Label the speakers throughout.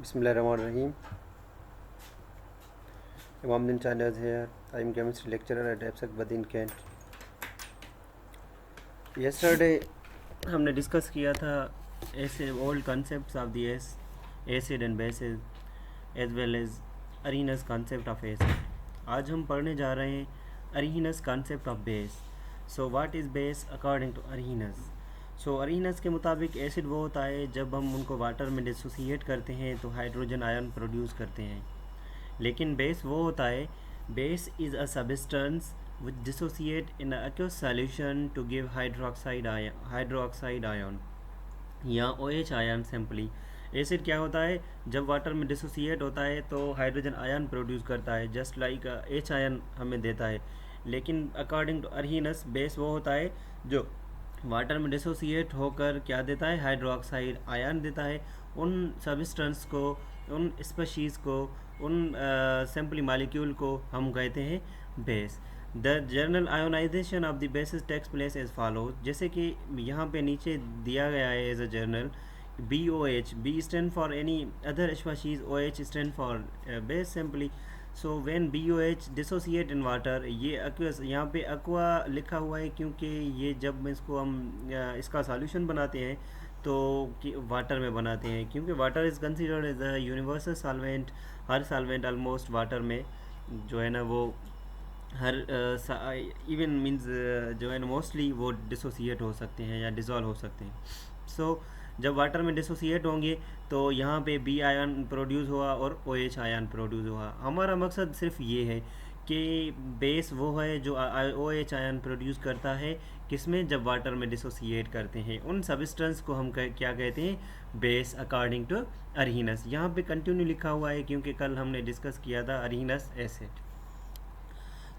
Speaker 1: Bismillahirrahmanirrahim. Imamdin Chana is here. I am chemistry lecturer at EPSAC Badin Kent. Yesterday हमने discuss किया था ऐसे old concepts of the acid and bases as well as Arrhenius concept of acid. आज हम पढ़ने जा रहे हैं Arrhenius concept of base. So what is base according to Arrhenius? सो अरीनस के मुताबिक एसिड वो होता है जब हम उनको वाटर में डिसोसिएट करते हैं तो हाइड्रोजन आयन प्रोड्यूस करते हैं। लेकिन बेस वो होता है, base is a substance which dissociate in aqueous solution to give hydroxide ion या OH आयन सिंपली। एसिड क्या होता है, जब वाटर में डिसोसिएट होता है तो हाइड्रोजन आयन प्रोड्यूस करता है, जस्ट लाइक H आयन हमें देता है। लेकिन अकॉर्डिंग टू अरहीनस बेस वो होता है जो वाटर में डिसोसिएट होकर क्या देता है, हाइड्रोक्साइड आयन देता है। उन सबस्टेंस को, उन स्पीशीज़ को, उन सिंपली मॉलिक्यूल को हम कहते हैं base. The general ionisation of the bases takes place as follows, जैसे कि यहाँ पे नीचे दिया गया है as a general BOH, B stand for any other species, OH stand for base simply. So when BOH dissociate in water, ये aqueous, यहाँ पे aqua लिखा हुआ है क्योंकि ये जब इसको हम इसका सॉल्यूशन बनाते हैं तो वाटर में बनाते हैं, क्योंकि water is considered as a universal solvent. हर सॉल्वेंट ऑलमोस्ट वाटर में जो है ना वो हर इवन मीन्स जो है ना मोस्टली वो डिसोसिएट हो सकते हैं या डिज़ोल्व हो सकते हैं। सो जब वाटर में डिसोसिएट होंगे तो यहाँ पे B आयन प्रोड्यूस हुआ और OH आयन प्रोड्यूस हुआ। हमारा मकसद सिर्फ ये है कि बेस वो है जो OH आयन प्रोड्यूस करता है, किसमें, जब वाटर में डिसोसिएट करते हैं। उन सबस्टेंस को हम क्या कहते हैं, बेस अकॉर्डिंग टू अरहीनस। यहाँ पे कंटिन्यू लिखा हुआ है क्योंकि कल हमने डिस्कस किया था अरहीनस एसिड।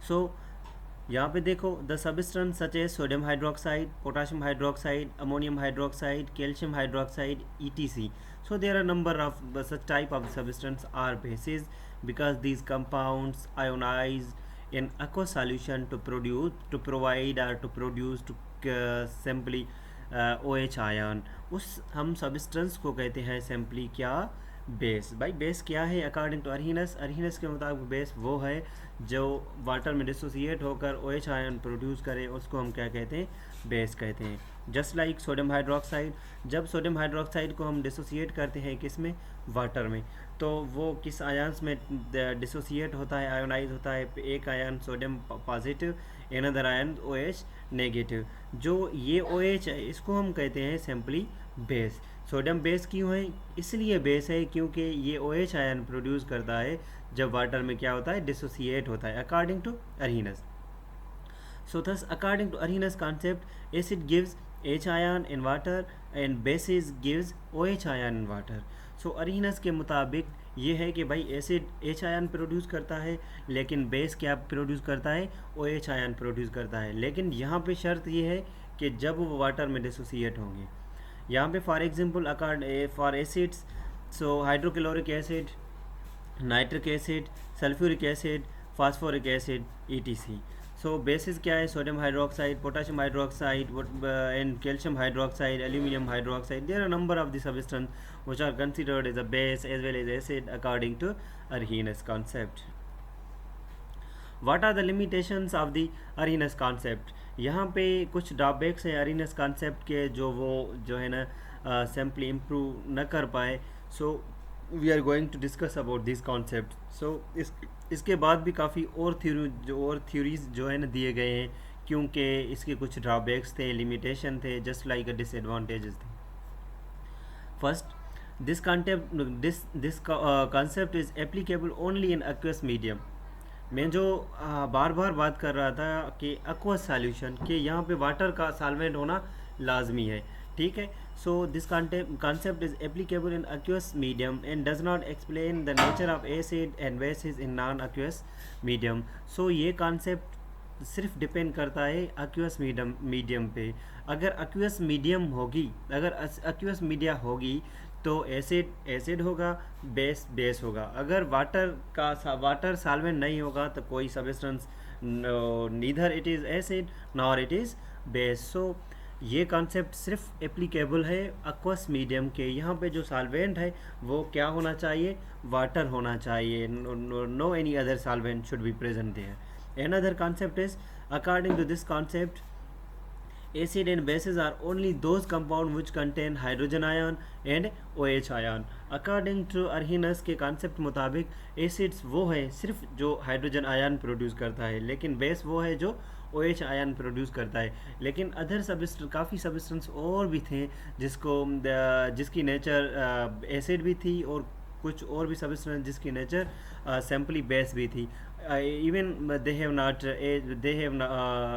Speaker 1: सो यहाँ पे देखो, the substance such as sodium hydroxide, potassium hydroxide, ammonium hydroxide, calcium hydroxide, etc. So there are number of such type of substance are bases because these compounds ionize in aqueous solution to provide or to produce to simply OH ion. उस हम substance को कहते हैं simply क्या, base. भाई base क्या है according to अरहीनस? अरहीनस के मुताबिक बेस वो है जो वाटर में डिसोसिएट होकर OH आयन प्रोड्यूस करे, उसको हम क्या कहते हैं, बेस कहते हैं। जस्ट लाइक सोडियम हाइड्रोक्साइड, जब सोडियम हाइड्रोक्साइड को हम डिसोसिएट करते हैं किस में, वाटर में, तो वो किस आयन्स में डिसोसिएट होता है, आयोनाइज होता है। एक ion sodium positive, another ion OH negative. जो ये OH है इसको हम कहते हैं सिंपली बेस। सोडियम बेस क्यों है? इसलिए बेस है क्योंकि ये OH आयन प्रोड्यूस करता है जब वाटर में क्या होता है, डिसोसिएट होता है according to Arrhenius. So thus according to Arrhenius concept, acid gives H ion in water and bases gives OH ion in water. So Arrhenius के मुताबिक ये है कि भाई एसिड H आयन प्रोड्यूस करता है, लेकिन बेस क्या प्रोड्यूस करता है, OH आयन प्रोड्यूस करता है। लेकिन यहाँ पे शर्त ये है कि जब वो वाटर में डिसोसिएट होंगे। यहाँ पे for example for acids, so hydrochloric acid, nitric acid, sulphuric acid, phosphoric acid, etc. So bases क्या है, sodium hydroxide, potassium hydroxide and calcium hydroxide, aluminium hydroxide. There are number of the substance which are considered as a base as well as acid according to Arrhenius concept. What are the limitations of the Arrhenius concept? यहाँ पे कुछ drawbacks हैं अरहीनस concept के जो वो जो है ना सिंपली इम्प्रूव न कर पाए। So we are going to discuss about this concept. So इसके बाद भी काफ़ी और थ्योरीज जो है ना दिए गए हैं, क्योंकि इसके कुछ ड्रॉबैक्स थे, लिमिटेशन थे, जस्ट लाइक अ डिसएडवांटेजेस थे। First, this concept is applicable only in aqueous medium. मैं जो बार बार बात कर रहा था कि aqueous सॉल्यूशन के यहाँ पे वाटर का सॉल्वेंट होना लाजमी है, ठीक है। So this concept is applicable in aqueous medium and does not explain the nature of acid and bases in non-aqueous medium. सो ये कॉन्सेप्ट सिर्फ डिपेंड करता है aqueous मीडियम पे। अगर aqueous मीडियम होगी, अगर aqueous मीडिया होगी तो एसिड होगा, बेस होगा। अगर वाटर सॉल्वेंट नहीं होगा तो कोई substance neither it is acid nor it is base. So ये कॉन्सेप्ट सिर्फ एप्लीकेबल है aqueous मीडियम के। यहाँ पे जो सॉल्वेंट है वो क्या होना चाहिए, वाटर होना चाहिए, no any other solvent should be present there. Another concept is according to this concept acid and bases are only those compound which contain hydrogen ion and OH ion। according to Arrhenius के concept मुताबिक acids वो है सिर्फ जो hydrogen ion produce करता है, लेकिन base वो है जो OH आयन प्रोड्यूस करता है। लेकिन अदर सबस्टेंस, काफ़ी सबस्टेंस और भी थे जिसकी नेचर एसिड भी थी, और कुछ और भी सबस्टेंस जिसकी नेचर सिंपली बेस भी थी। even they have not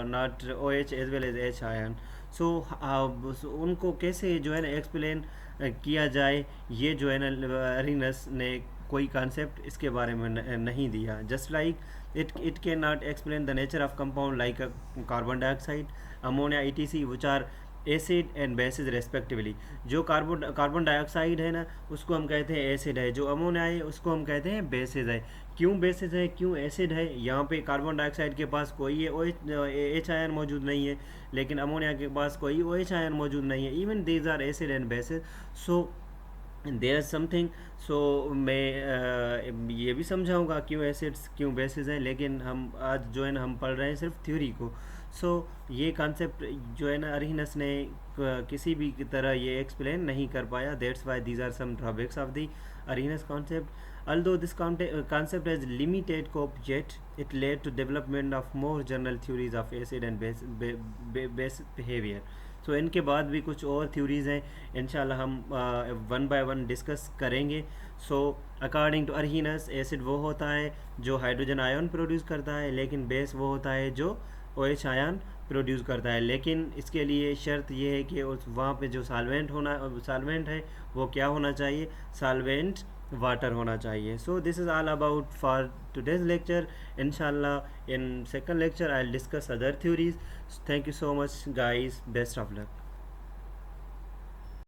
Speaker 1: not OH as well as H ion। so उनको कैसे जो है ना एक्सप्लेन किया जाए, ये जो है ना अरीनस ने कोई कॉन्सेप्ट इसके बारे में नहीं दिया। Just like it cannot explain the nature of compound like carbon dioxide, ammonia etc which are acid and basis respectively. जो कार्बन डाइऑक्साइड है ना उसको हम कहते हैं एसिड है, जो अमोनिया है उसको हम कहते हैं बेसिस है। क्यों बेसिस है, क्यों एसिड है? यहाँ पे कार्बन डाइऑक्साइड के पास कोई OH आयन मौजूद नहीं है, लेकिन अमोनिया के पास कोई OH आयन मौजूद नहीं है। Even these are acid and bases, so there something. So मैं ये भी समझाऊंगा क्यों एसिड्स क्यों बेसिस है, लेकिन हम आज जो है ना हम पढ़ रहे हैं सिर्फ थ्योरी को। सो ये कॉन्सेप्ट जो है ना अरहिनस ने किसी भी तरह ये एक्सप्लेन नहीं कर पाया। That's why these are some drawbacks of the Arrhenius concept. although this concept has limited scope, yet it led to development of more general theories of acid and base behavior। सो इनके बाद भी कुछ और theories हैं, इंशाल्लाह हम one by one discuss करेंगे। So according to अरहिनस acid वो होता है जो हाइड्रोजन आयन प्रोड्यूस करता है, लेकिन बेस वो होता है जो OH आयन प्रोड्यूस करता है। लेकिन इसके लिए शर्त ये है कि वहाँ पे जो सॉल्वेंट है वो क्या होना चाहिए, सॉल्वेंट वाटर होना चाहिए। So this is all about for today's lecture. इंशाल्लाह in second lecture I will discuss other theories. Thank you so much guys, best of luck.